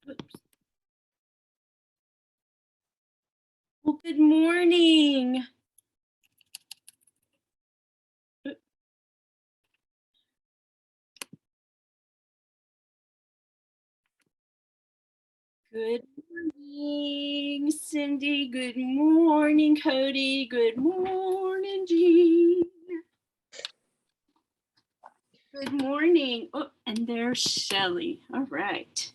Oops. Well, good morning. Good morning, Cindy. Good morning, Cody. Good morning, Jean. Good morning. Oh, and there's Shelly. All right.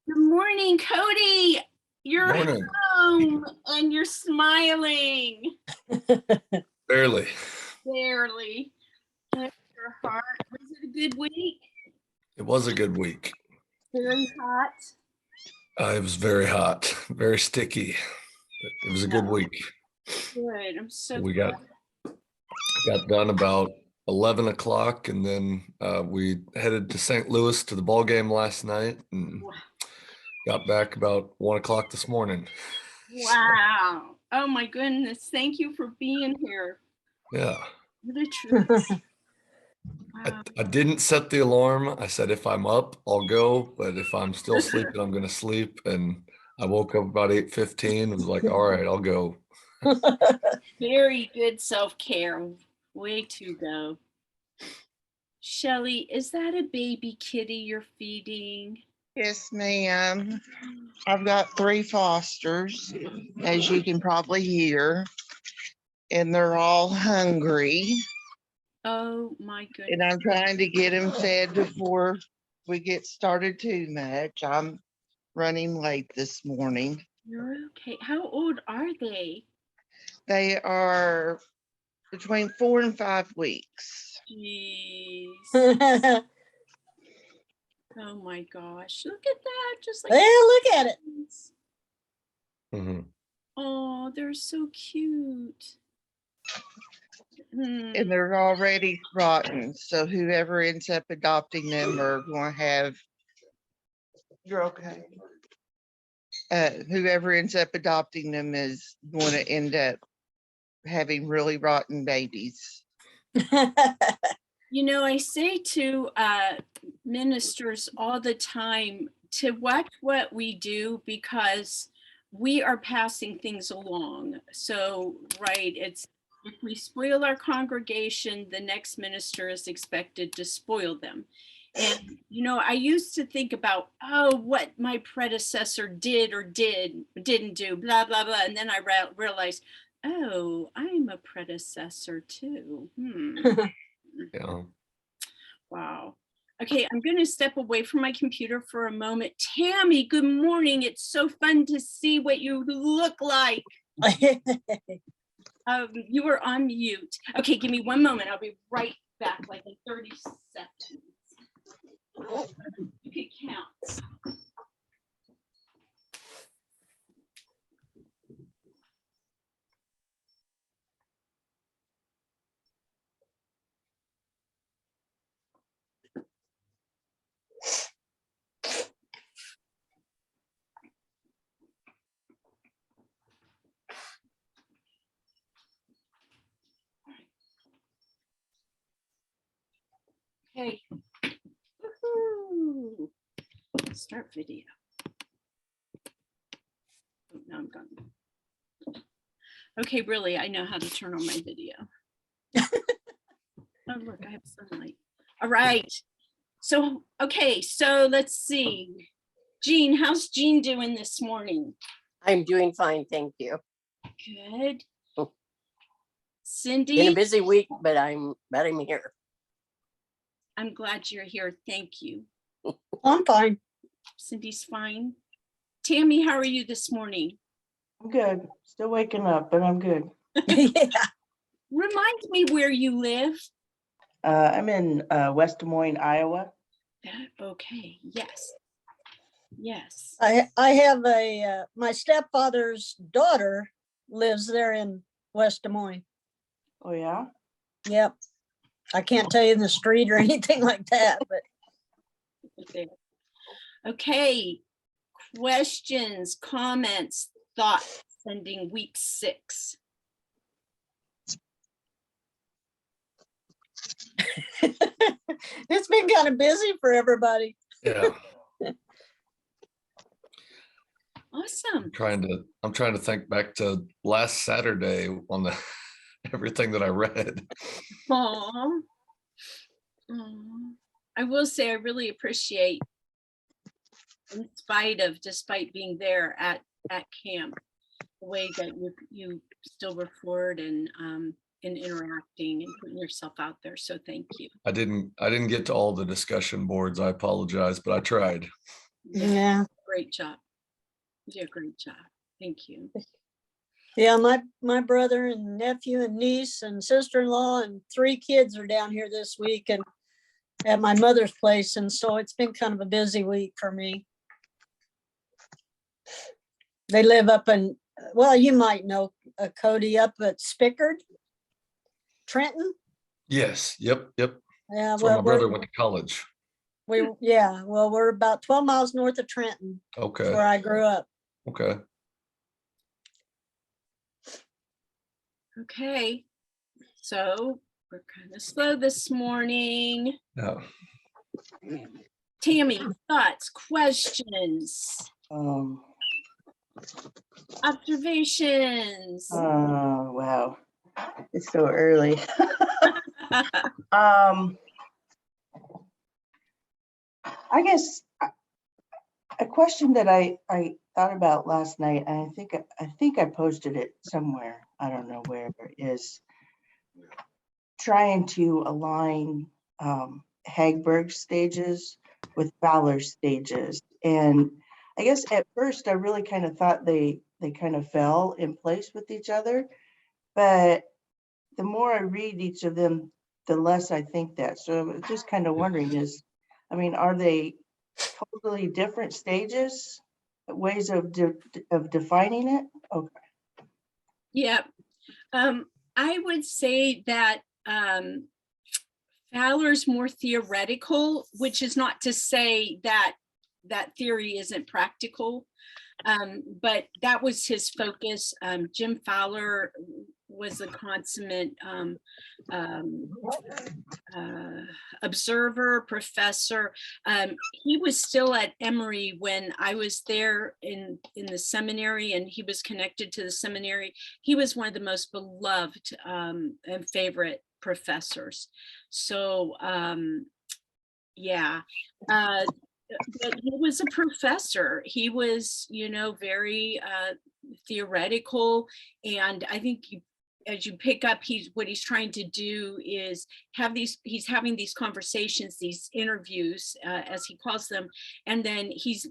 Good morning, Cody. You're home and you're smiling. Barely. Barely. Bless your heart. Was it a good week? It was a good week. Very hot. It was very hot, very sticky. It was a good week. Good. I'm so We glad. got done about 11 o'clock, and then we headed to St. Louis to the ball game last night and got back about 1 o'clock this morning. Wow. Oh my goodness. Thank you for being here. Yeah. What a treat. Wow. I didn't set the alarm. I said, if I'm up, I'll go. But if I'm still sleeping, I'm going to sleep. And I woke up about 8:15 and was like, all right, I'll go. Very good self-care. Way to go. Shelly, is that a baby kitty you're feeding? Yes, ma'am. I've got 3 fosters, as you can probably hear, and they're all hungry. Oh my goodness. And I'm trying to get them fed before we get started too much. I'm running late this morning. You're okay. How old are they? They are between 4 and 5 weeks. Jeez. Oh my gosh. Look at that. Just like, yeah, look at it. Mm-hmm. Oh, they're so cute. And they're already rotten. So whoever ends up adopting them are going to have, you're okay. Whoever ends up adopting them is going to end up having really rotten babies. You know, I say to ministers all the time to watch what we do, because we are passing things along. So, right, it's if we spoil our congregation, the next minister is expected to spoil them. And, you know, I used to think about, oh, what my predecessor did or didn't do, blah, blah, blah. And then I realized, oh, I'm a predecessor too. Yeah. Wow. Okay, I'm going to step away from my computer for a moment. Tammy, good morning. It's so fun to see what you look like. You were on mute. Okay, give me one moment. I'll be right back, like in 30 seconds. You can count. Okay. Woohoo. Start video. Oh, now I'm gone. Okay, really, I know how to turn on my video. Oh, look, I have sunlight. All right. So, okay, so let's see. Jean, how's Jean doing this morning? I'm doing fine, thank you. Good. Cindy? Been a busy week, but I'm here. I'm glad you're here. Thank you. I'm fine. Cindy's fine. Tammy, how are you this morning? I'm good. Still waking up, but I'm good. Yeah. Remind me where you live. I'm in West Des Moines, Iowa. Okay. Yes. Yes. I have my stepfather's daughter lives there in West Des Moines. Oh yeah? Yep. I can't tell you the street or anything like that, but. Okay. Questions, comments, thoughts, ending week 6. It's been kind of busy for everybody. Yeah. Awesome. I'm trying to think back to last Saturday on the everything that I read. Aw. Aw. I will say I really appreciate, despite being there at camp, the way that you still were forward and interacting and putting yourself out there. So thank you. I didn't get to all the discussion boards. I apologize, but I tried. Yeah. Great job. You did a great job. Thank you. Yeah, my brother and nephew and niece and sister-in-law and 3 kids are down here this week and at my mother's place. And so it's been kind of a busy week for me. They live up in, well, you might know Cody, up at Spickard, Trenton. Yes. Yep. Yeah, That's where my brother went to college. we're about 12 miles north of Trenton. That's Okay. where I grew up. Okay. Okay. So we're kind of slow this morning. Yeah. Tammy, thoughts, questions, observations? Oh, wow. It's so early. I guess a question that I thought about last night, and I think I posted it somewhere, I don't know where, is trying to align Hagberg stages with Fowler stages. And I guess at first I really kind of thought they kind of fell in place with each other, but the more I read each of them, the less I think that. So I was just kind of wondering are they totally different stages, ways of defining it? Okay. Yeah. I would say that Fowler's more theoretical, which is not to say that theory isn't practical, but that was his focus. Jim Fowler was a consummate observer, professor. He was still at Emory when I was there in the seminary, and he was connected to the seminary. He was one of the most beloved and favorite professors. So yeah, but he was a professor. He was, very theoretical, and I think as you pick up, what he's trying to do is he's having these conversations, these interviews, as he calls them, and then he's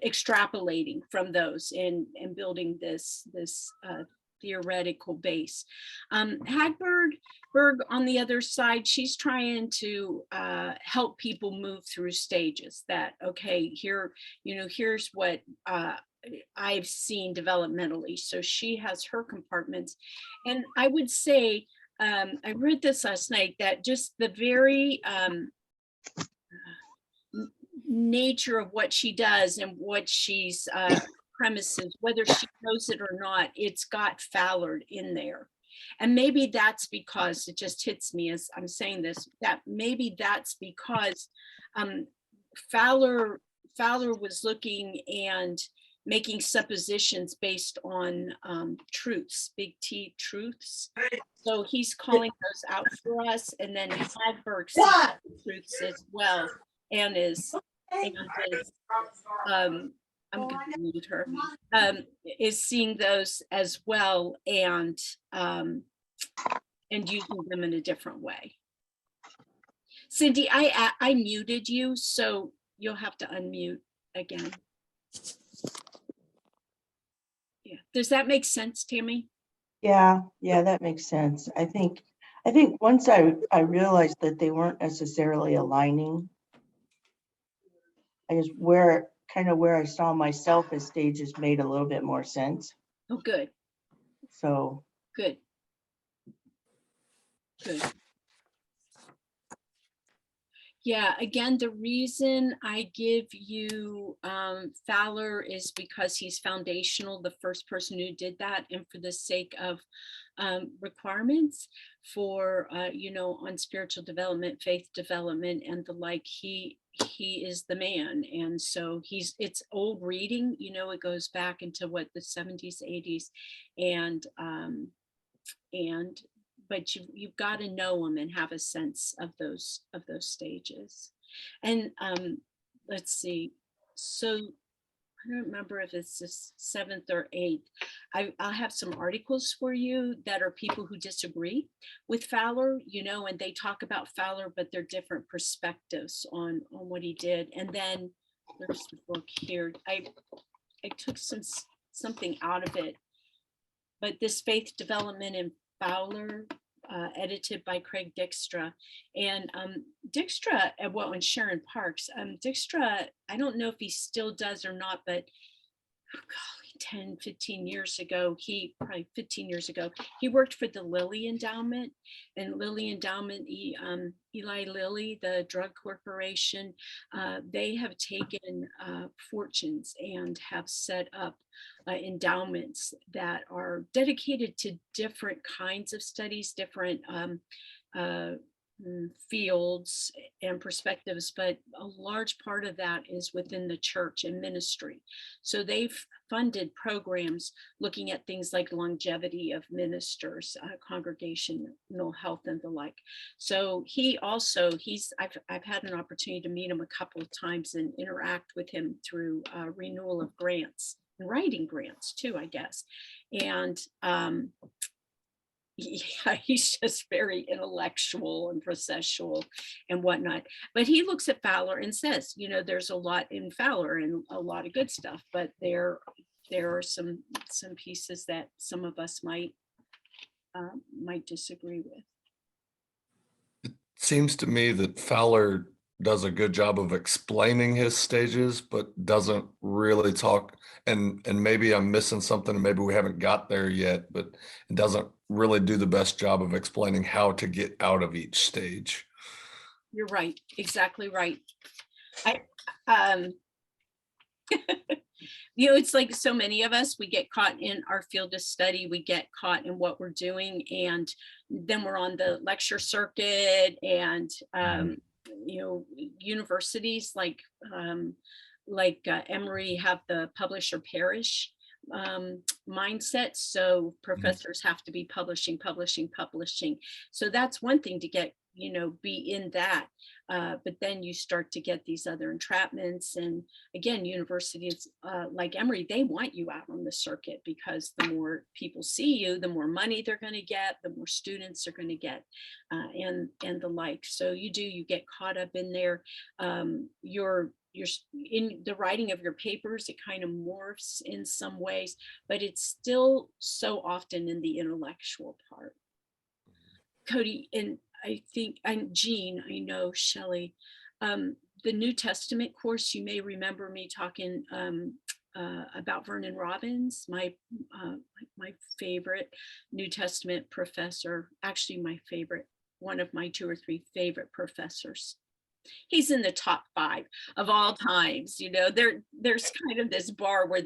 extrapolating from those and building this theoretical base. Hagberg, on the other side, she's trying to help people move through stages. That, okay, here's what I've seen developmentally. So she has her compartments. And I would say, I read this last night, that just the very nature of what she does and what she's premises, whether she knows it or not, it's got Fowler in there. And maybe that's because, it just hits me as I'm saying this, that maybe that's because Fowler was looking and making suppositions based on truths, big T truths. So he's calling those out for us, and then Hagberg sees truths as well, and I'm going to mute her, is seeing those as well, and using them in a different way. Cindy, I muted you, so you'll have to unmute again. Yeah, does that make sense, Tammy? Yeah, that makes sense. I think once I realized that they weren't necessarily aligning, I just where I saw myself as stages made a little bit more sense. Oh, good. So Good. Yeah, again, the reason I give you Fowler is because he's foundational, the first person who did that, and for the sake of requirements for on spiritual development, faith development, and the like. He is the man, and so it's old reading. It goes back into what, the 70s, 80s, and but you've got to know them and have a sense of those stages. And let's see, so I don't remember if it's the 7th or 8th. I'll have some articles for you that are people who disagree with Fowler, and they talk about Fowler, but they're different perspectives on what he did. And then there's the book here. I took something out of it, but this Faith Development in Fowler, edited by Craig Dykstra. And Dykstra, and Sharon Parks. Dykstra, I don't know if he still does or not, but golly, 10, 15 years ago, probably 15 years ago, he worked for the Lilly Endowment. And Lilly Endowment, Eli Lilly, the drug corporation, they have taken fortunes and have set up endowments that are dedicated to different kinds of studies, different fields and perspectives, but a large part of that is within the church and ministry. So they've funded programs looking at things like longevity of ministers, congregational health, and the like. So I've had an opportunity to meet him a couple of times and interact with him through renewal of grants and writing grants too, I guess. And yeah, he's just very intellectual and processual and whatnot. But he looks at Fowler and says, there's a lot in Fowler and a lot of good stuff, but there are some pieces that some of us might disagree with. Seems to me that Fowler does a good job of explaining his stages, but doesn't really talk. And maybe I'm missing something, and maybe we haven't got there yet, but it doesn't really do the best job of explaining how to get out of each stage. You're right, exactly right. It's like so many of us, we get caught in our field of study, we get caught in what we're doing, and then we're on the lecture circuit, and universities like Emory have the publish or perish mindset. So professors have to be publishing. So that's one thing to get, be in that. But then you start to get these other entrapments. And again, universities like Emory, they want you out on the circuit, because the more people see you, the more money they're going to get, the more students are going to get, and the like. So you get caught up in there. You're in the writing of your papers, it kind of morphs in some ways, but it's still so often in the intellectual part. Cody, and I think, and Jean, I know Shelley, the New Testament course, you may remember me talking about Vernon Robbins, my favorite New Testament professor, actually my favorite, one of my 2 or 3 favorite professors. He's in the top 5 of all times. There's kind of this bar where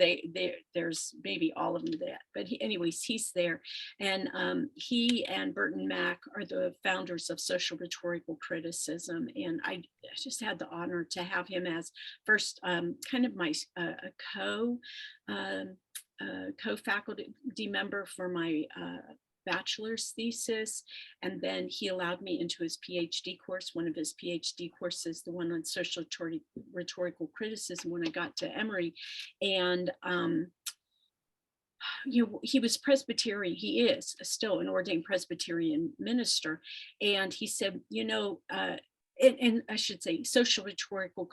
there's maybe all of them that, but anyways, he's there. And he and Burton Mack are the founders of social rhetorical criticism. And I just had the honor to have him as first kind of my co-faculty member for my bachelor's thesis, and then he allowed me into his PhD course, one of his PhD courses, the one on social rhetorical criticism, when I got to Emory. And he was Presbyterian. He is still an ordained Presbyterian minister, and he said, and I should say social rhetorical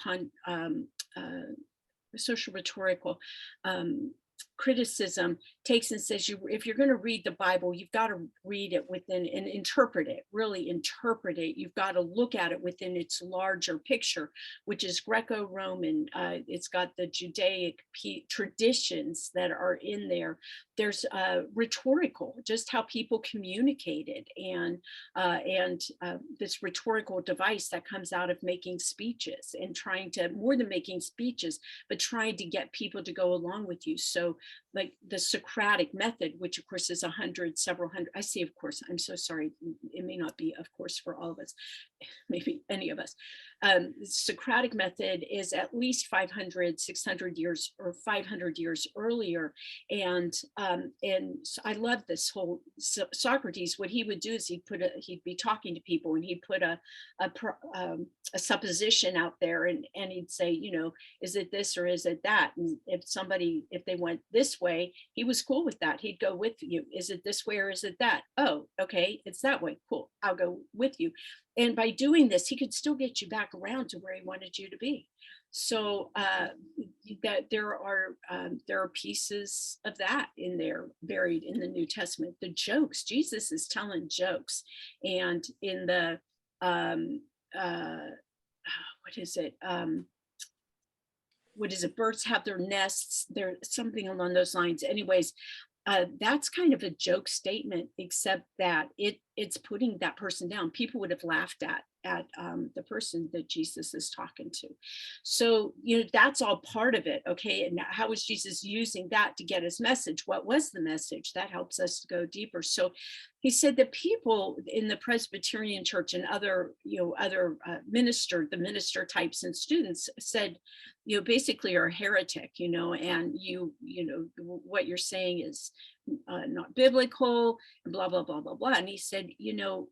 criticism takes and says, if you're going to read the Bible, you've got to read it within and interpret it, really interpret it. You've got to look at it within its larger picture, which is Greco-Roman. It's got the Judaic traditions that are in there. There's rhetorical, just how people communicated, and this rhetorical device that comes out of making speeches and trying to, more than making speeches, but trying to get people to go along with you. So like the Socratic method, which of course is several hundred, I say of course, I'm so sorry, it may not be of course for all of us, maybe any of us. The Socratic method is at least 500, 600 years or 500 years earlier. And so I love this whole Socrates. What he would do is he'd be talking to people and he'd put a supposition out there, and he'd say, you know, is it this or is it that? And if they went this way, he was cool with that. He'd go with you. Is it this way or is it that? Oh, okay, it's that way. Cool, I'll go with you. And by doing this, he could still get you back around to where he wanted you to be. So that there are pieces of that in there buried in the New Testament. The jokes, Jesus is telling jokes, and in the what is it? Birds have their nests. There's something along those lines. Anyways, that's kind of a joke statement, except that it's putting that person down. People would have laughed at the person that Jesus is talking to. So, you know, that's all part of it. Okay. And how was Jesus using that to get his message? What was the message? That helps us to go deeper. So he said that people in the Presbyterian church and other the minister types and students said, you know, basically are a heretic, you know, and you know, what you're saying is not biblical, and blah, blah, blah, blah, blah. And he said, you know,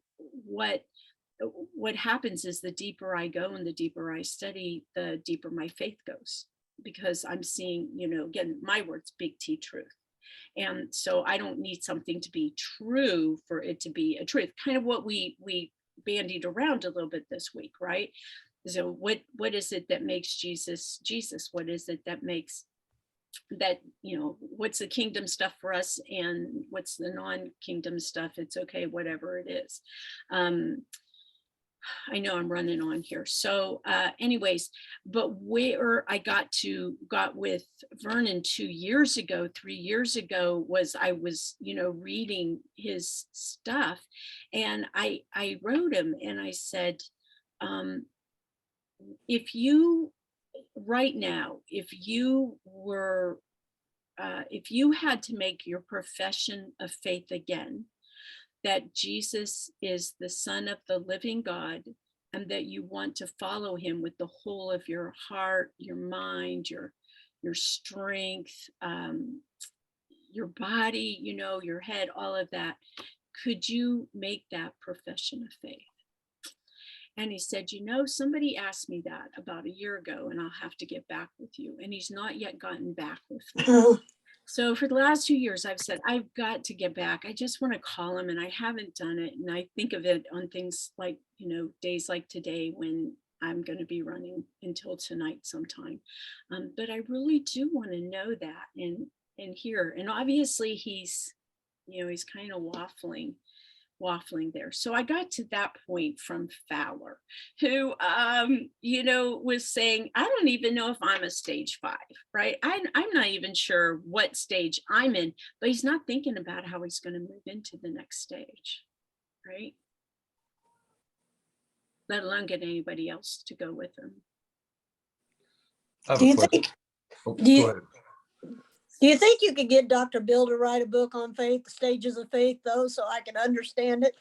what happens is the deeper I go and the deeper I study, the deeper my faith goes, because I'm seeing, you know, again, my words, big T truth. And so I don't need something to be true for it to be a truth. Kind of what we bandied around a little bit this week, right? So what is it that makes Jesus Jesus? What is it that makes that, you know, what's the kingdom stuff for us and what's the non-kingdom stuff? It's okay, whatever it is. I know I'm running on here. So anyways, but where I got with Vernon 3 years ago was I was, you know, reading his stuff, and I wrote him and I said, if you right now, if you had to make your profession of faith again, that Jesus is the Son of the living God, and that you want to follow him with the whole of your heart, your mind, your strength, your body, you know, your head, all of that, could you make that profession of faith? And he said, you know, somebody asked me that about a year ago, and I'll have to get back with you. And he's not yet gotten back with me. So for the last 2 years, I've said, I've got to get back. I just want to call him, and I haven't done it. And I think of it on things like, you know, days like today when I'm going to be running until tonight sometime. But I really do want to know that and hear. And obviously he's, you know, he's kind of waffling there. So I got to that point from Fowler, who, you know, was saying, I don't even know if I'm a stage 5, right? I'm not even sure what stage I'm in, but he's not thinking about how he's going to move into the next stage, right? Let alone get anybody else to go with him. Do you think? Oh, Do you- go ahead. Do you think you could get Dr. Bill to write a book on faith, the stages of faith, though, so I can understand it?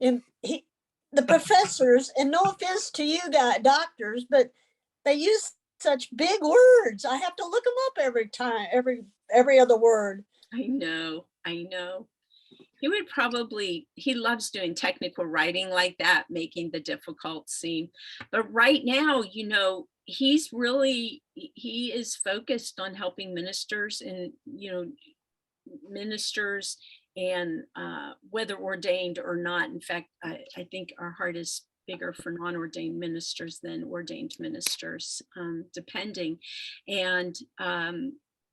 And the professors, and no offense to you guys, doctors, but they use such big words. I have to look them up every time, every other word. I know. He loves doing technical writing like that, making the difficult seem. But right now, you know, he is focused on helping ministers and, you know, ministers and whether ordained or not. In fact, I think our heart is bigger for non-ordained ministers than ordained ministers, depending. And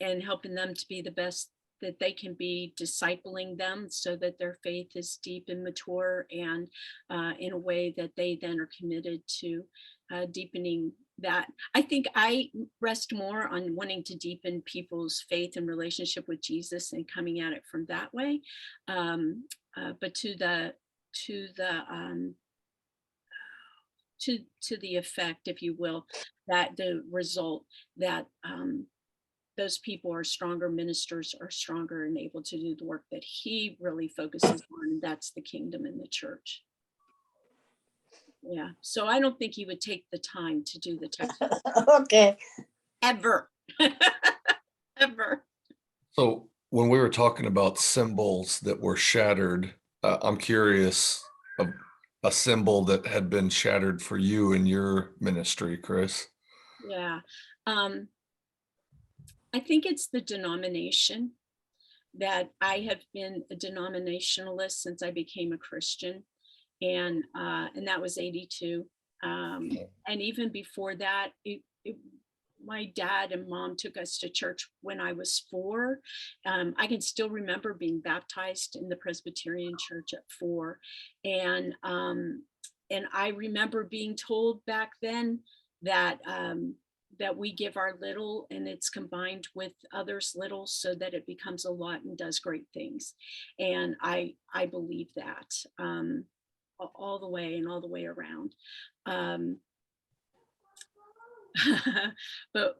and helping them to be the best that they can be, discipling them so that their faith is deep and mature, and in a way that they then are committed to deepening that. I think I rest more on wanting to deepen people's faith and relationship with Jesus and coming at it from that way. But to the effect, if you will, that the result that those people are stronger ministers, are stronger and able to do the work that he really focuses on. And that's the kingdom and the church. Yeah. So I don't think he would take the time to do the text Okay. ever. Ever. So when we were talking about symbols that were shattered, I'm curious of a symbol that had been shattered for you in your ministry, Chris. Yeah. I think it's the denomination, that I have been a denominationalist since I became a Christian. And that was 82. And even before that, my dad and mom took us to church when I was 4. I can still remember being baptized in the Presbyterian church at 4. And I remember being told back then that that we give our little and it's combined with others' little so that it becomes a lot and does great things. And I believe that all the way and all the way around. But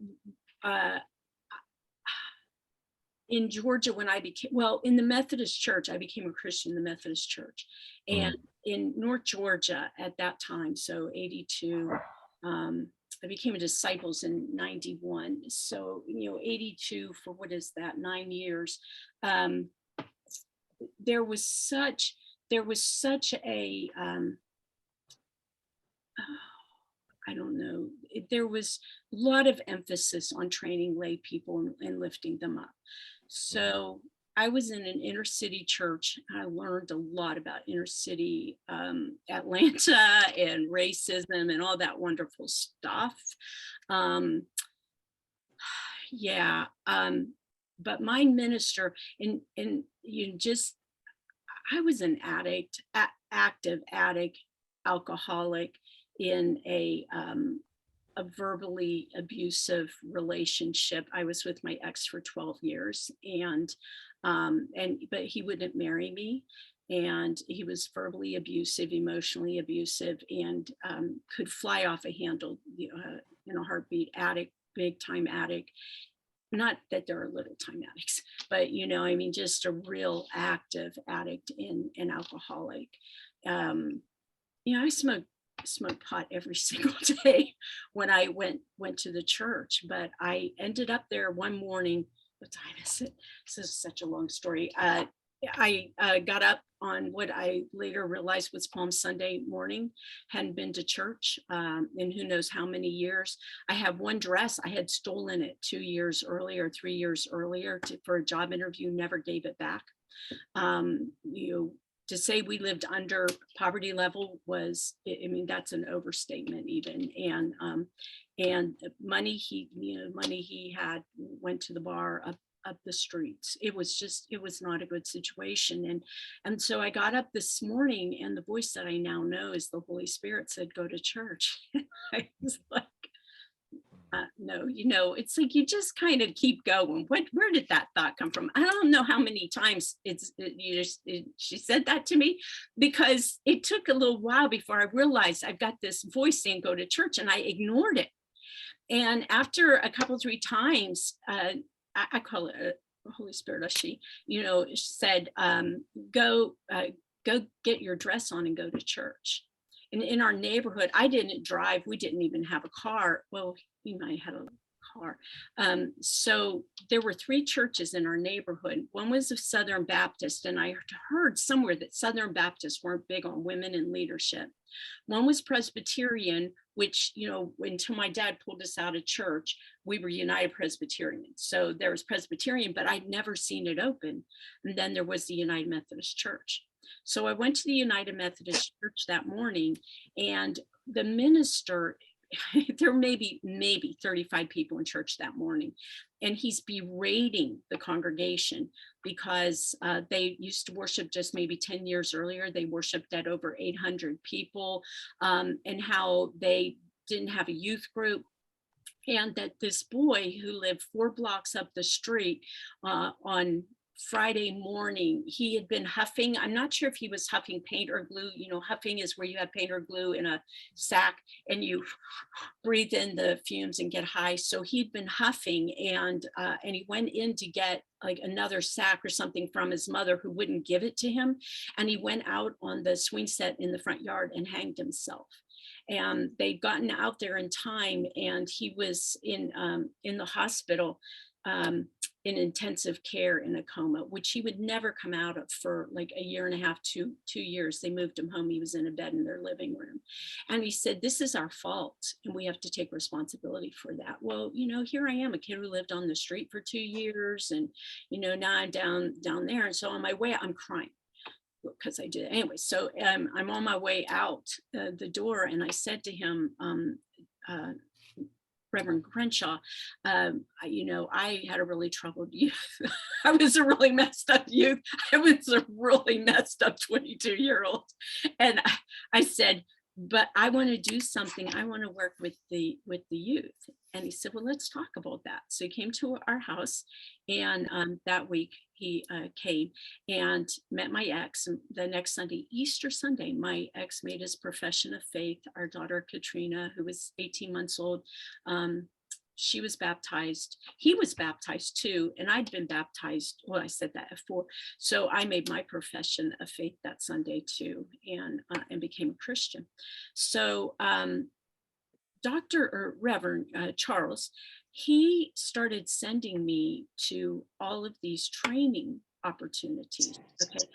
in Georgia, when I became, well, in the Methodist church, I became a Christian in the Methodist church. And in North Georgia at that time, so 82, I became a disciples in 91. So, 82 for what is that, 9 years. There was such a, I don't know, there was a lot of emphasis on training lay people and lifting them up. So I was in an inner city church. I learned a lot about inner city Atlanta and racism and all that wonderful stuff. Yeah. But my minister, and you just, I was an addict, active addict, alcoholic in a verbally abusive relationship. I was with my ex for 12 years, but he wouldn't marry me, and he was verbally abusive, emotionally abusive, and could fly off a handle, in a heartbeat. Addict, big time addict. Not that there are little time addicts, but just a real active addict and alcoholic. I smoked pot every single day when I went to the church, but I ended up there one morning. What time is it? This is such a long story. I got up on what I later realized was Palm Sunday morning, hadn't been to church in who knows how many years. I have one dress, I had stolen it 2 years earlier, 3 years earlier for a job interview, never gave it back. To say we lived under poverty level was, that's an overstatement even. And money he had went to the bar up the streets. It was not a good situation. And so I got up this morning, and the voice that I now know is the Holy Spirit said, go to church. I was like, no, it's like you just kind of keep going. Where did that thought come from? I don't know how many times she said that to me, because it took a little while before I realized I've got this voice saying go to church, and I ignored it. And after a couple, 3 times, I call it a Holy Spirit, she said, go get your dress on and go to church. And in our neighborhood, I didn't drive. We didn't even have a car. Well, we might have a car. So there were 3 churches in our neighborhood. One was a Southern Baptist, and I heard somewhere that Southern Baptists weren't big on women in leadership. One was Presbyterian, which, until my dad pulled us out of church, we were United Presbyterian. So there was Presbyterian, but I'd never seen it open. And then there was the United Methodist Church. So I went to the United Methodist Church that morning, and the minister there may be maybe 35 people in church that morning, and he's berating the congregation because they used to worship just maybe 10 years earlier. They worshiped at over 800 people, and how they didn't have a youth group. And that this boy who lived 4 blocks up the street on Friday morning, he had been huffing. I'm not sure if he was huffing paint or glue. You know, huffing is where you have paint or glue in a sack and you breathe in the fumes and get high. So he'd been huffing, and he went in to get like another sack or something from his mother, who wouldn't give it to him. And he went out on the swing set in the front yard and hanged himself. And they'd gotten out there in time, and he was in the hospital in intensive care in a coma, which he would never come out of for like a year and a half, 2 years. They moved him home. He was in a bed in their living room. And he said, this is our fault, and we have to take responsibility for that. Well, you know, here I am, a kid who lived on the street for 2 years, and, you know, now I'm down there. And so on my way, I'm crying, because I did anyway. So I'm on my way out the door, and I said to him, Reverend Crenshaw, you know, I had a really troubled youth. I was a really messed up youth. I was a really messed up 22-year-old. And I said, but I want to do something. I want to work with the youth. And he said, well, let's talk about that. So he came to our house, and that week he came and met my ex. And the next Sunday, Easter Sunday, my ex made his profession of faith. Our daughter Katrina, who was 18 months old, she was baptized. He was baptized too, and I'd been baptized. Well, I said that before. So I made my profession of faith that Sunday too, and became a Christian. So Dr. or Reverend Charles, he started sending me to all of these training opportunities. Okay.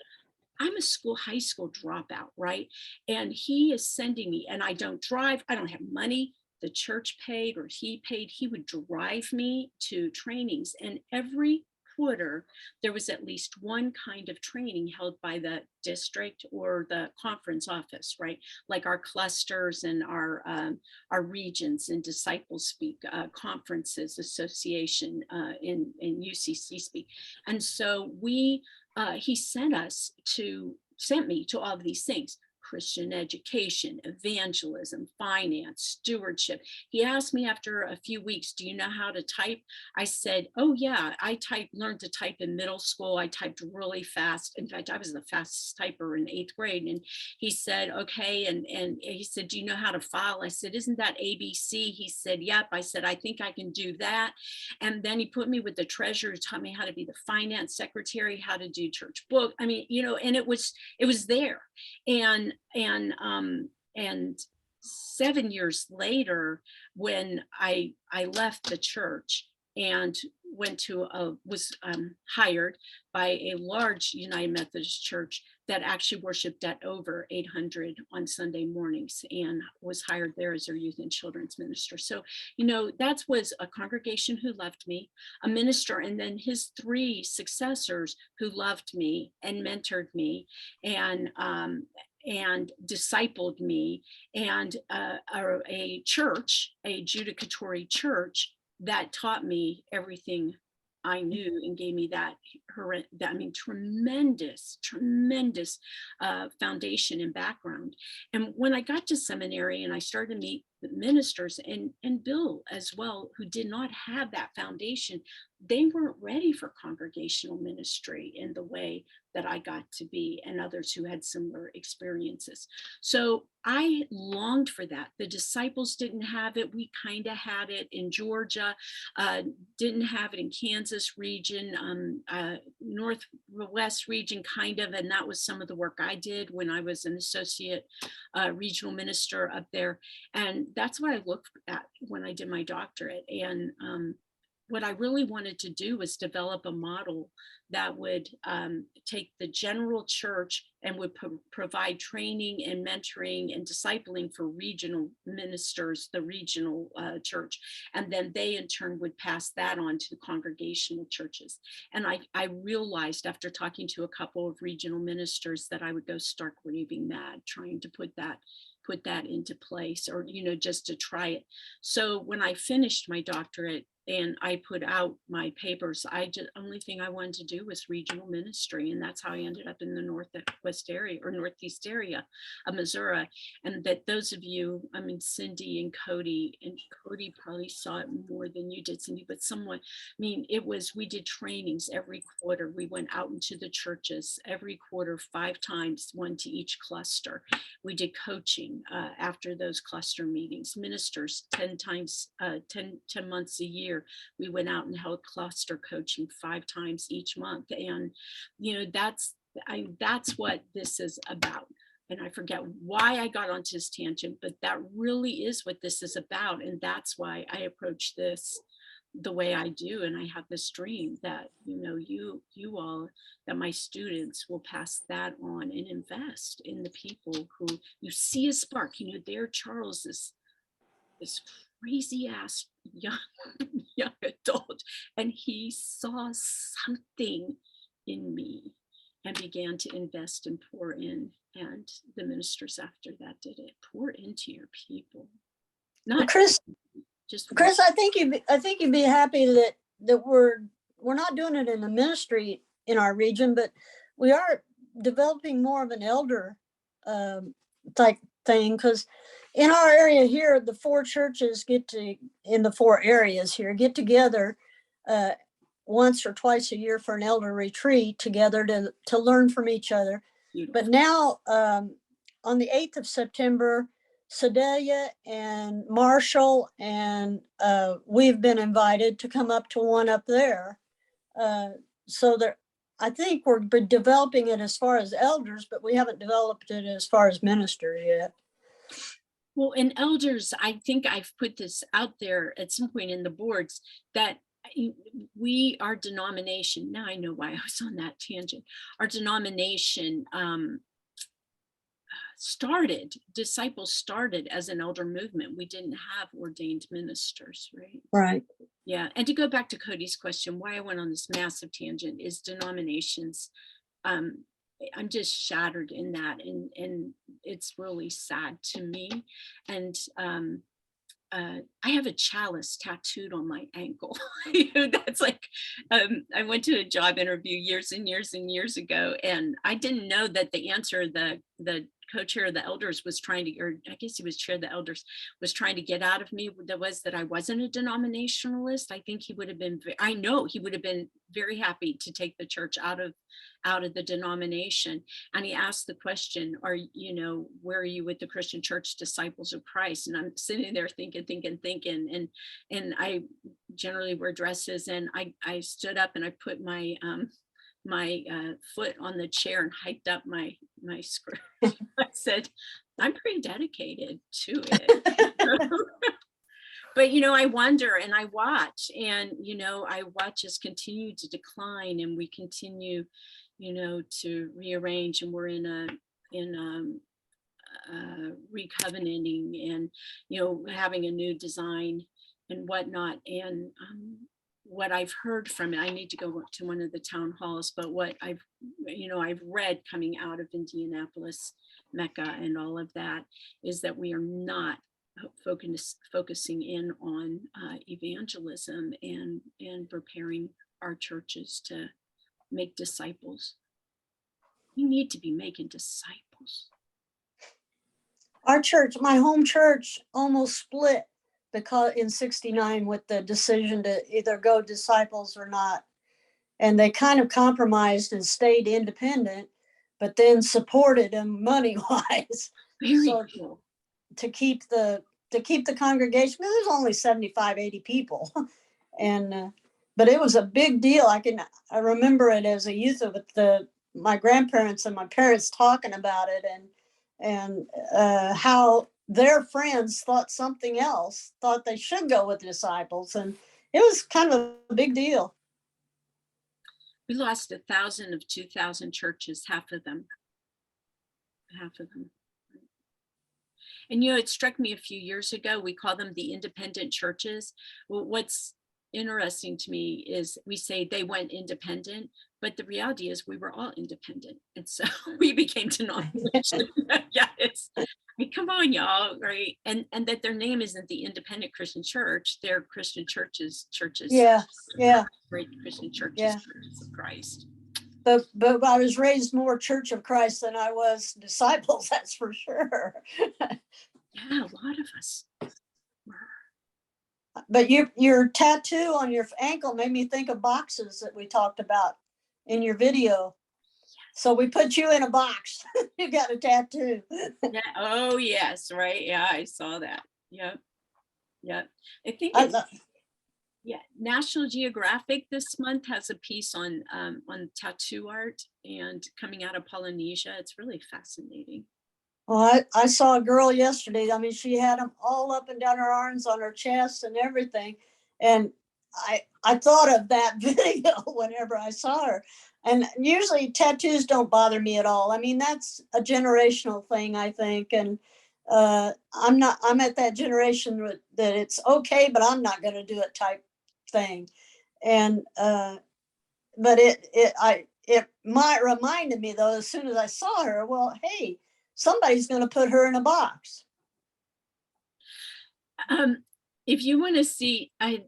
I'm a high school dropout, right? And he is sending me, and I don't drive, I don't have money. The church paid, or he paid. He would drive me to trainings, and every quarter there was at least one kind of training held by the district or the conference office, right? Like our clusters and our regions and disciple speak, conferences association in UCC speak. And so he sent me to all of these things: Christian education, evangelism, finance, stewardship. He asked me after a few weeks, do you know how to type? I said, oh yeah, I learned to type in middle school. I typed really fast. In fact, I was the fastest typer in 8th grade. And he said, okay. And he said, do you know how to file? I said, isn't that ABC? He said, yep. I said, I think I can do that. And then he put me with the treasurer, taught me how to be the finance secretary, how to do church book. I mean, you know, and it was there. And 7 years later, when I left the church and was hired by a large United Methodist church that actually worshiped at over 800 on Sunday mornings, and was hired there as their youth and children's minister. So, you know, that was a congregation who loved me, a minister, and then his 3 successors who loved me and mentored me and discipled me, and a church, a judicatory church that taught me everything I knew and gave me that tremendous foundation and background. And when I got to seminary and I started to meet the ministers and Bill as well, who did not have that foundation, they weren't ready for congregational ministry in the way that I got to be, and others who had similar experiences. So I longed for that. The disciples didn't have it. We kind of had it in Georgia, didn't have it in Kansas region, Northwest region kind of, and that was some of the work I did when I was an associate regional minister up there. And that's what I looked at when I did my doctorate. And what I really wanted to do was develop a model that would take the general church and would provide training and mentoring and discipling for regional ministers, the regional church. And then they in turn would pass that on to the congregational churches. And I realized after talking to a couple of regional ministers that I would go stark raving mad trying to put that put that into place, or, just to try it. So when I finished my doctorate and I put out my papers, only thing I wanted to do was regional ministry. And that's how I ended up in the northwest area or northeast area of Missouri. And that those of you, I mean, Cindy and Cody probably saw it more than you did, Cindy, but somewhat, we did trainings every quarter. We went out into the churches every quarter, 5 times, one to each cluster. We did coaching after those cluster meetings, ministers 10 months a year. We went out and held cluster coaching 5 times each month. And, that's what this is about. And I forget why I got onto this tangent, but that really is what this is about. And that's why I approach this the way I do. And I have this dream that, you all, that my students will pass that on and invest in the people who you see a spark. There Charles is this crazy ass young adult, and he saw something in me and began to invest and pour in. And the ministers after that did it. Pour into your people. Not Chris, just Chris, I think you'd be happy that we're not doing it in the ministry in our region, but we are developing more of an elder type thing, because in our area here, the 4 churches in the 4 areas here get together once or twice a year for an elder retreat together to learn from each other. beautiful. But now on the 8th of September, Sedalia and Marshall and we've been invited to come up to one up there. So there, I think we're developing it as far as elders, but we haven't developed it as far as ministers yet. Well, in elders, I think I've put this out there at some point in the boards that our denomination, now I know why I was on that tangent, our denomination disciples started as an elder movement. We didn't have ordained ministers, right? Right. Yeah. And to go back to Cody's question, why I went on this massive tangent is denominations. I'm just shattered in that, and it's really sad to me. And I have a chalice tattooed on my ankle. That's like, I went to a job interview years and years and years ago, and I didn't know that the answer the co-chair of the elders was trying to, or I guess he was chair of the elders, was trying to get out of me, that I wasn't a denominationalist. I think he would have been, I know he would have been very happy to take the church out of the denomination. And he asked the question, where are you with the Christian Church Disciples of Christ? And I'm sitting there thinking, and I generally wear dresses, and I stood up and I put my foot on the chair and hiked up my skirt. I said, I'm pretty dedicated to it. But, I wonder and I watch, and, I watch us continue to decline, and we continue, to rearrange, and we're in recovenanting and, having a new design and whatnot. And what I've heard from it, I need to go to one of the town halls, but what I've read coming out of Indianapolis, Mecca, and all of that, is that we are not focusing in on evangelism and preparing our churches to make disciples. We need to be making disciples. Our church, my home church, almost split because in '69 with the decision to either go disciples or not. And they kind of compromised and stayed independent, but then supported them money wise. Very So cool. to keep the congregation, there's only 75, 80 people. And but it was a big deal. I remember it as a youth with my grandparents and my parents talking about it, and how their friends thought something else, thought they should go with disciples. And it was kind of a big deal. We lost 1,000 of 2,000 churches, half of them. And it struck me a few years ago, we call them the independent churches. Well, what's interesting to me is we say they went independent, but the reality is we were all independent. And so we became denomination. Yeah, it's, I mean, come on, y'all, right? And that their name isn't the Independent Christian Church, they're Christian churches, Yeah, yeah, great Christian churches, yeah. churches of Christ. But I was raised more Church of Christ than I was disciples, that's for sure. Yeah, a lot of us were. But your tattoo on your ankle made me think of boxes that we talked about in your video. So we put you in a box. You got a tattoo. Yeah. Oh yes, right. Yeah, I saw that. Yep. Yep. I think I it's, lo- yeah, National Geographic this month has a piece on tattoo art and coming out of Polynesia. It's really fascinating. Well, I saw a girl yesterday. I mean, she had them all up and down her arms, on her chest and everything. And I thought of that video whenever I saw her. And usually tattoos don't bother me at all. I mean, that's a generational thing, I think. And I'm at that generation that it's okay, but I'm not going to do it type thing. And but it might reminded me though, as soon as I saw her, well, hey, somebody's going to put her in a box. If you want to see, I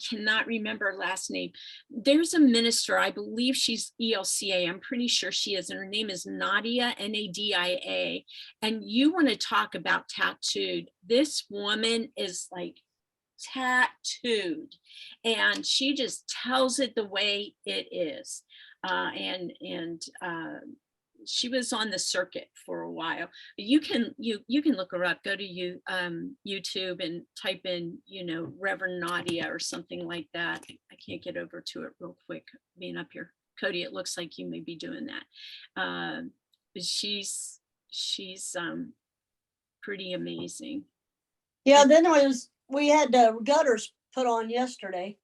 cannot remember her last name. There's a minister, I believe she's ELCA. I'm pretty sure she is, and her name is Nadia, Nadia. And you want to talk about tattooed. This woman is like tattooed, and she just tells it the way it is. She was on the circuit for a while. You can look her up. Go to YouTube and type in, Reverend Nadia or something like that. I can't get over to it real quick being up here. Cody, it looks like you may be doing that. But she's pretty amazing. Yeah, then we had gutters put on yesterday,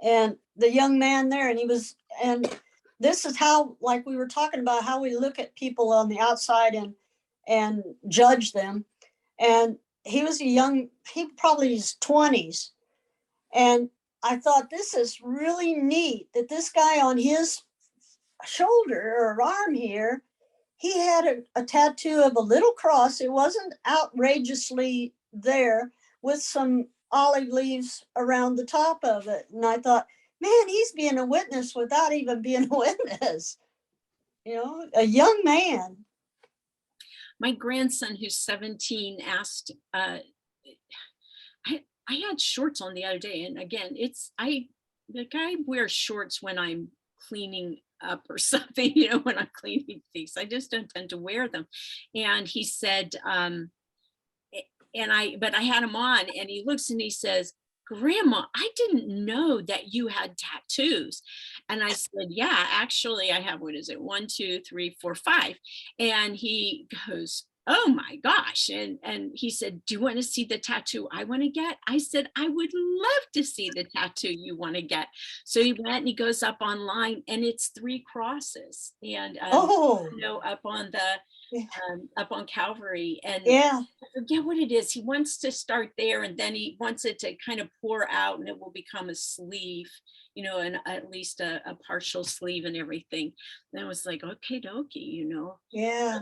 and the young man there, and this is how, like we were talking about, how we look at people on the outside and judge them. And he was he probably his 20s. And I thought, this is really neat that this guy on his shoulder or arm here, he had a tattoo of a little cross. It wasn't outrageously there, with some olive leaves around the top of it. And I thought, man, he's being a witness without even being a witness. A young man. My grandson, who's 17, asked, I had shorts on the other day. And again, the guy wears shorts when I'm cleaning up or something, when I'm cleaning things. I just don't tend to wear them. And he said, but I had him on, and he looks and he says, Grandma, I didn't know that you had tattoos. And I said, yeah, actually I have, 1, 2, 3, 4, 5. And he goes, oh my gosh. And he said, do you want to see the tattoo I want to get? I said, I would love to see the tattoo you want to get. So he went and he goes up online, and it's 3 crosses, and up on up on Calvary. And yeah, I forget what it is. He wants to start there, and then he wants it to kind of pour out, and it will become a sleeve, and at least a partial sleeve and everything. And I was like, okay, dokie, yeah.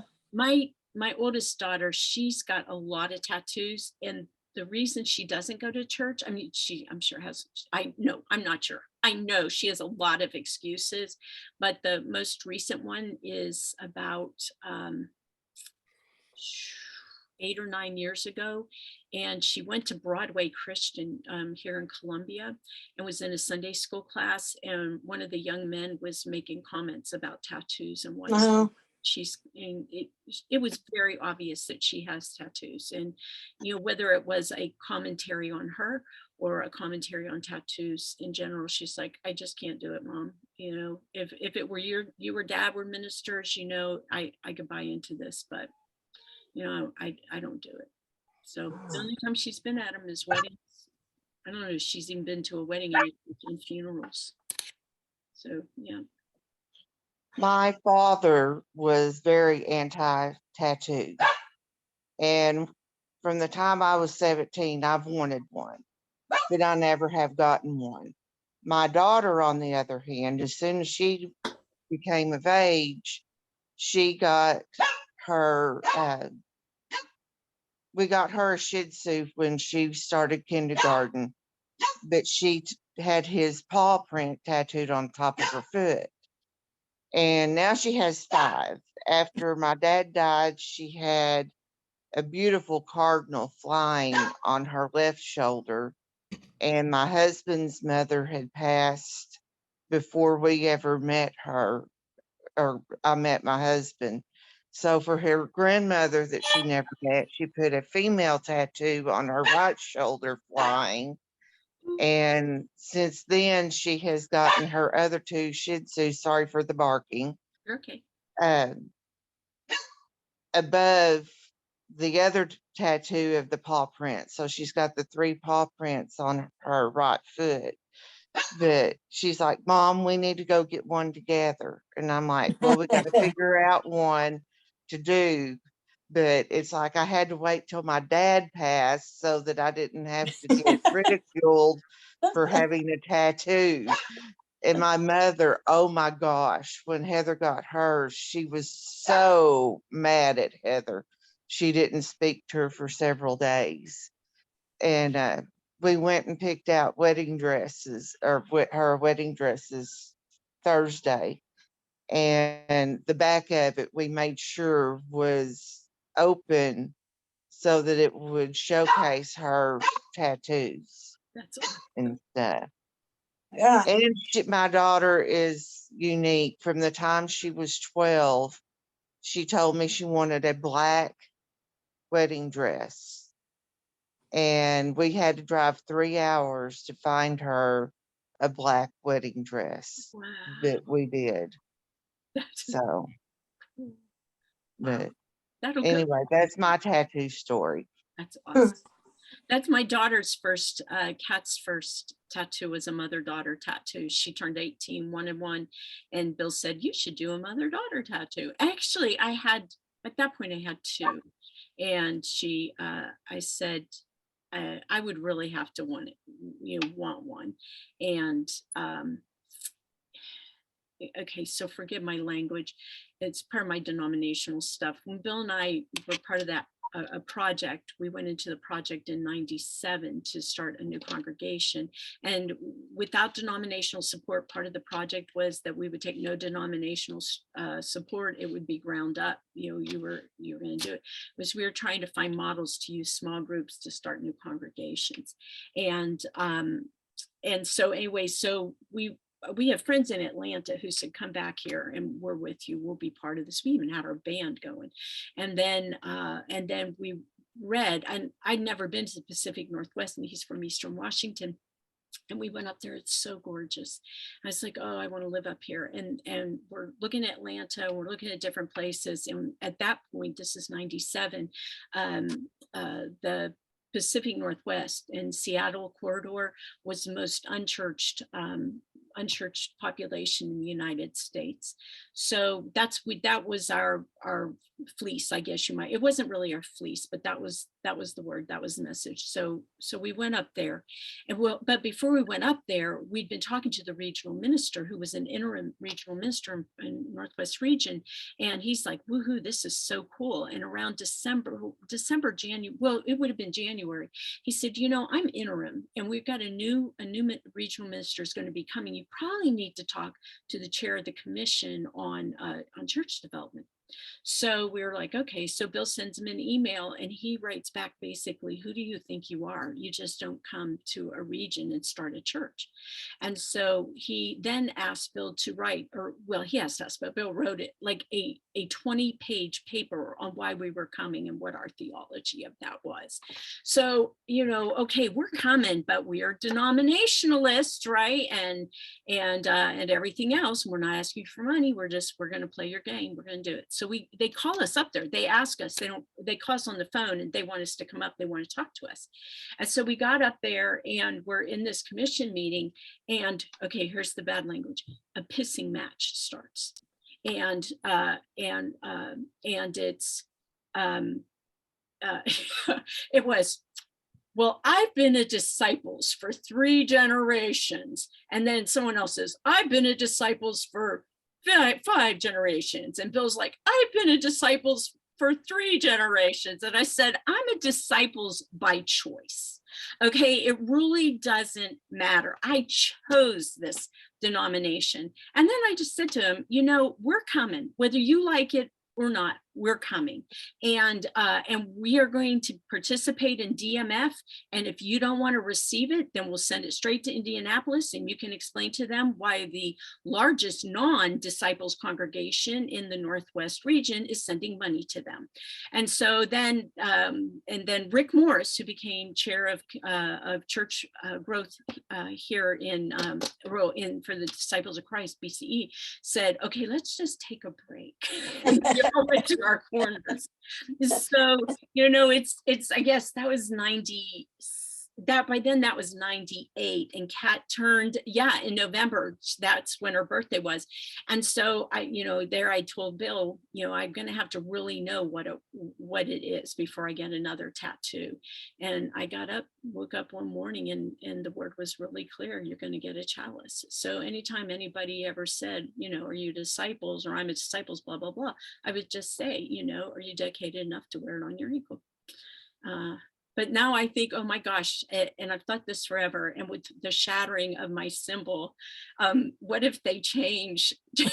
My oldest daughter, she's got a lot of tattoos, and the reason she doesn't go to church, I mean, I'm sure I'm not sure. I know she has a lot of excuses, but the most recent one is about 8 or 9 years ago, and she went to Broadway Christian here in Columbia, and was in a Sunday school class, and one of the young men was making comments about tattoos and what it was very obvious that she has tattoos. And whether it was a commentary on her or a commentary on tattoos in general, she's like, I just can't do it, Mom. If it were you or Dad were ministers, I could buy into this, but I don't do it. So the only time she's been at them is weddings. I don't know if she's even been to a wedding and funerals. So yeah. My father was very anti-tattoo. And from the time I was 17, I've wanted one. but I never have gotten one. My daughter, on the other hand, as soon as she became of age, she got her, we got her a Shih Tzu when she started kindergarten, but she had his paw print tattooed on top of her foot. And now she has 5. After my dad died, she had a beautiful cardinal flying on her left shoulder. And my husband's mother had passed before we ever met her, or I met my husband. So for her grandmother that she never met, she put a female tattoo on her right shoulder flying. And since then, she has gotten her other 2 Shih Tzu, sorry for the barking, Okay. uh, above the other tattoo of the paw print. So she's got the 3 paw prints on her right foot. But she's like, Mom, we need to go get one together. And I'm like, well, we got to figure out one to do. But it's like I had to wait till my dad passed so that I didn't have to get ridiculed for having a tattoo. And my mother, oh my gosh, when Heather got hers, she was so mad at Heather. She didn't speak to her for several days. And we went and picked out wedding dresses, or her wedding dresses, Thursday. And the back of it, we made sure was open so that it would showcase her tattoos That's awesome. and stuff. Yeah. And my daughter is unique. From the time she was 12, she told me she wanted a black wedding dress. And we had to drive 3 hours to find her a black wedding dress. Wow. But we did. That's So, cool. but That'll go. anyway, that's my tattoo story. That's awesome. That's my daughter's first, Kat's first tattoo was a mother-daughter tattoo. She turned 18, wanted one, and Bill said, you should do a mother-daughter tattoo. Actually, at that point, I had 2. And I said, I would really have to want one. And okay, so forgive my language. It's part of my denominational stuff. When Bill and I were part of that a project, we went into the project in '97 to start a new congregation. And without denominational support, part of the project was that we would take no denominational support. It would be ground up. You were going to do it. We were trying to find models to use small groups to start new congregations. And so anyway, so we have friends in Atlanta who said, come back here and we're with you. We'll be part of this. We even had our band going. And then we read, and I'd never been to the Pacific Northwest, and he's from Eastern Washington. And we went up there. It's so gorgeous. I was like, oh, I want to live up here. And we're looking at Atlanta. We're looking at different places. And at that point, this is '97, the Pacific Northwest and Seattle corridor was the most unchurched population in the United States. So that was our fleece, I guess you might. It wasn't really our fleece, but that was the word, that was the message. So we went up there, but before we went up there, we'd been talking to the regional minister, who was an interim regional minister in Northwest region, and he's like, woohoo, this is so cool. And around January, well, it would have been January, he said, I'm interim, and we've got a new regional minister is going to be coming. You probably need to talk to the chair of the commission on church development. So we were like, okay. So Bill sends him an email, and he writes back basically, who do you think you are? You just don't come to a region and start a church. And so he then asked Bill to write, he asked us, but Bill wrote it like a 20-page paper on why we were coming and what our theology of that was. So, okay, we're coming, but we are denominationalists, right? And everything else. We're not asking for money. We're going to play your game. We're going to do it. So they call us up there. They ask us, they call us on the phone, and they want us to come up. They want to talk to us. And so we got up there, and we're in this commission meeting, and okay, here's the bad language. A pissing match starts. And it's, it was, well, I've been a disciples for 3 generations. And then someone else says, I've been a disciples for 5 generations. And Bill's like, I've been a disciples for 3 generations. And I said, I'm a disciples by choice. Okay, it really doesn't matter. I chose this denomination. And then I just said to him, you know, we're coming, whether you like it or not, we're coming. And we are going to participate in DMF. And if you don't want to receive it, then we'll send it straight to Indianapolis, and you can explain to them why the largest non-disciples congregation in the Northwest region is sending money to them. And so then, and then Rick Morris, who became chair of church growth here in for the Disciples of Christ, BCE, said, okay, let's just take a break. We all went to our corners. So, you know, it's, I guess that was 90, that by then that was 98, and Kat turned, in November, that's when her birthday was. And so I, you know, there I told Bill, you know, I'm going to have to really know what it is before I get another tattoo. And I woke up one morning and the word was really clear. You're going to get a chalice. So anytime anybody ever said, you know, are you disciples, or I'm a disciples, blah, blah, blah, I would just say, you know, are you dedicated enough to wear it on your ankle? But now I think, oh my gosh, and I've thought this forever, and with the shattering of my symbol, what if they change, you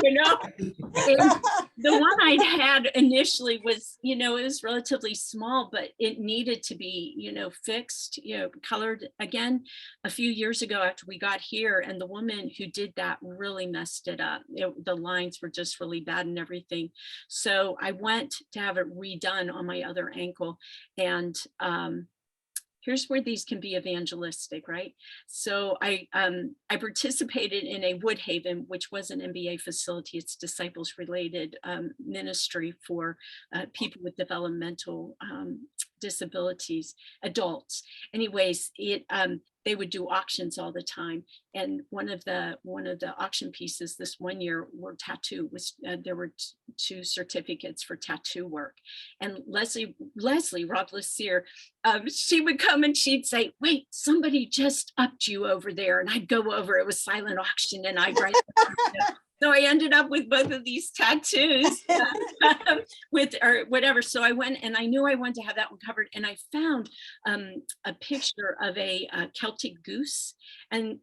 know? And the one I'd had initially was, you know, it was relatively small, but it needed to be, you know, fixed, you know, colored again a few years ago after we got here. And the woman who did that really messed it up. The lines were just really bad and everything. So I went to have it redone on my other ankle. And here's where these can be evangelistic, right? So I participated in a Woodhaven, which was an MBA facility. It's disciples related ministry for people with developmental disabilities, adults. Anyways, they would do auctions all the time. And one of the auction pieces this one year were tattoo, there were 2 certificates for tattoo work. And Leslie Roblessier, she would come and she'd say, wait, somebody just upped you over there. And I'd go over, it was silent auction, and I'd write. So I ended up with both of these tattoos or whatever. So I went, and I knew I wanted to have that one covered. And I found a picture of a Celtic goose. And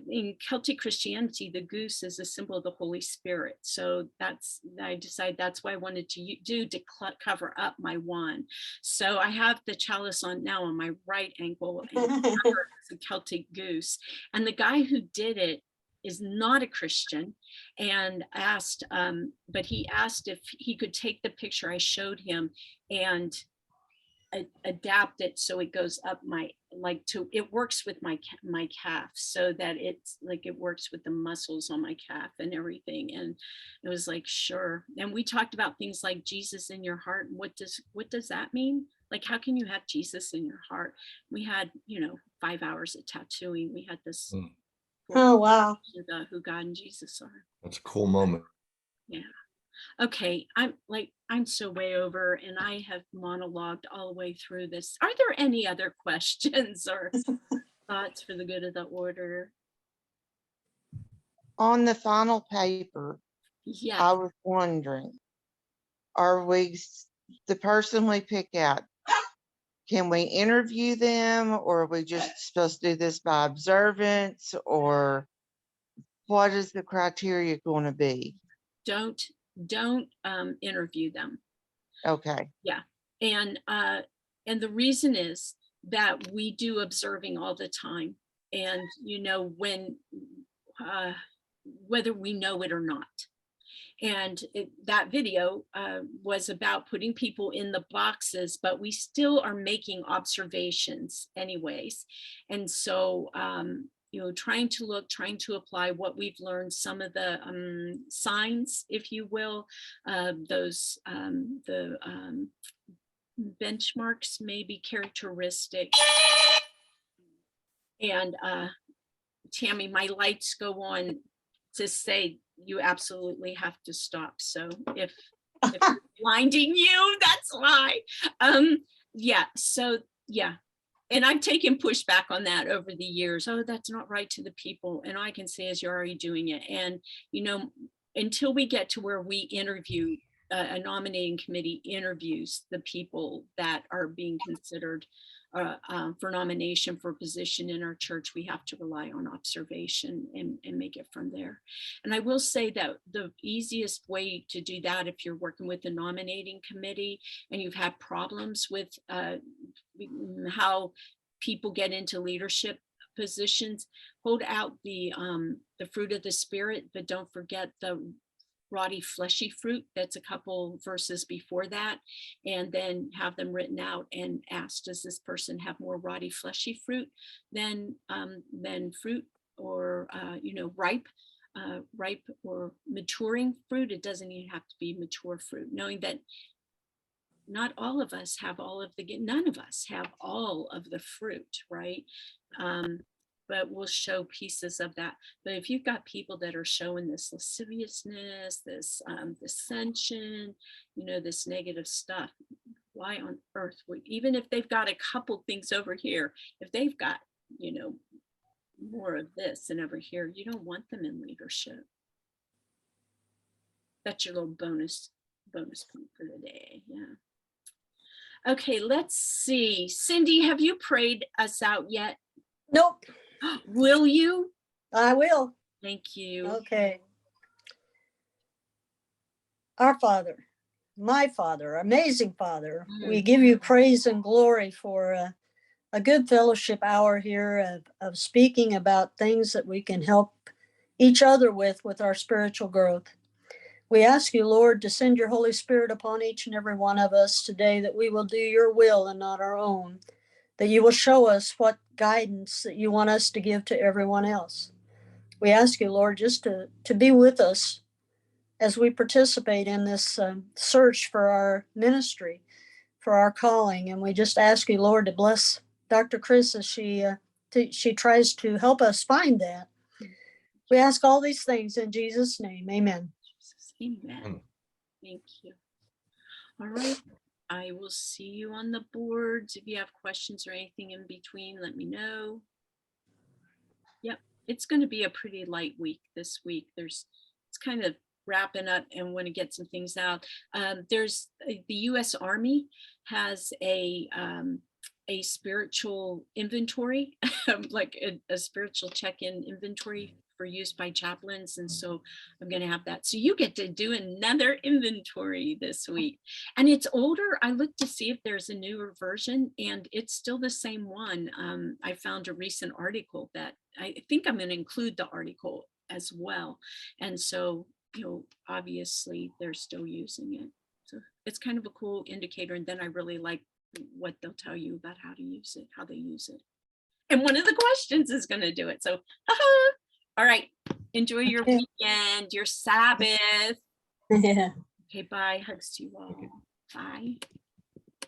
in Celtic Christianity, the goose is a symbol of the Holy Spirit. So I decided that's what I wanted to do to cover up my one. So I have the chalice on now on my right ankle, and it's a Celtic goose. And the guy who did it is not a Christian, and asked, but he asked if he could take the picture I showed him and adapt it so it goes up it works with my calf, so that it's like it works with the muscles on my calf and everything. And it was like, sure. And we talked about things like Jesus in your heart. What does that mean? Like, how can you have Jesus in your heart? We had, you know, 5 hours of tattooing. We had this. Oh, wow. Who God and Jesus are. That's a cool moment. Yeah. Okay. I'm so way over, and I have monologued all the way through this. Are there any other questions or thoughts for the good of the order? On the final paper, Yeah. I was wondering, the person we pick out, can we interview them, or are we just supposed to do this by observance, or what is the criteria going to be? Don't interview them. Okay. Yeah. And the reason is that we do observing all the time. And, you know, when, whether we know it or not. And that video was about putting people in the boxes, but we still are making observations anyways. And so, you know, trying to apply what we've learned, some of the signs, if you will, those, the benchmarks may be characteristic. And Tammy, my lights go on to say you absolutely have to stop. So if it's blinding you, that's why. Yeah, so, yeah. And I've taken pushback on that over the years. Oh, that's not right to the people. And I can say, as you're already doing it. And, you know, until we get to where we interview, a nominating committee interviews the people that are being considered for nomination for position in our church, we have to rely on observation and make it from there. And I will say that the easiest way to do that, if you're working with the nominating committee and you've had problems with how people get into leadership positions, hold out the fruit of the spirit, but don't forget the rotty fleshy fruit that's a couple verses before that, and then have them written out and ask, does this person have more rotty fleshy fruit than fruit, or you know, ripe or maturing fruit? It doesn't even have to be mature fruit, knowing that not all of us have all of the, none of us have all of the fruit, right? But we'll show pieces of that. But if you've got people that are showing this lasciviousness, this dissension, you know, this negative stuff, why on earth would, even if they've got a couple things over here, if they've got, you know, more of this and over here, you don't want them in leadership. That's your little bonus point for the day. Yeah. Okay, let's see. Cindy, have you prayed us out yet? Nope, Will you? I will. Thank you. Okay. Our Father, my Father, amazing Father, we give you praise and glory for a good fellowship hour here of speaking about things that we can help each other with our spiritual growth. We ask you, Lord, to send your Holy Spirit upon each and every one of us today, that we will do your will and not our own, that you will show us what guidance that you want us to give to everyone else. We ask you, Lord, just to be with us as we participate in this search for our ministry, for our calling. And we just ask you, Lord, to bless Dr. Chris as she tries to help us find that. We ask all these things in Jesus' name. Amen. Amen. Thank you. All right. I will see you on the boards. If you have questions or anything in between, let me know. Yep. It's going to be a pretty light week this week. It's kind of wrapping up and want to get some things out. There's the U.S. Army has a spiritual inventory, like a spiritual check-in inventory for use by chaplains. And so I'm going to have that. So you get to do another inventory this week. And it's older. I looked to see if there's a newer version, and it's still the same one. I found a recent article that I think I'm going to include the article as well. And so, you know, obviously they're still using it. So it's kind of a cool indicator. And then I really like what they'll tell you about how to use it, how they use it. And one of the questions is going to do it. So, all right. Enjoy your weekend, your Sabbath. Yeah. Okay, bye. Hugs to you all. Bye.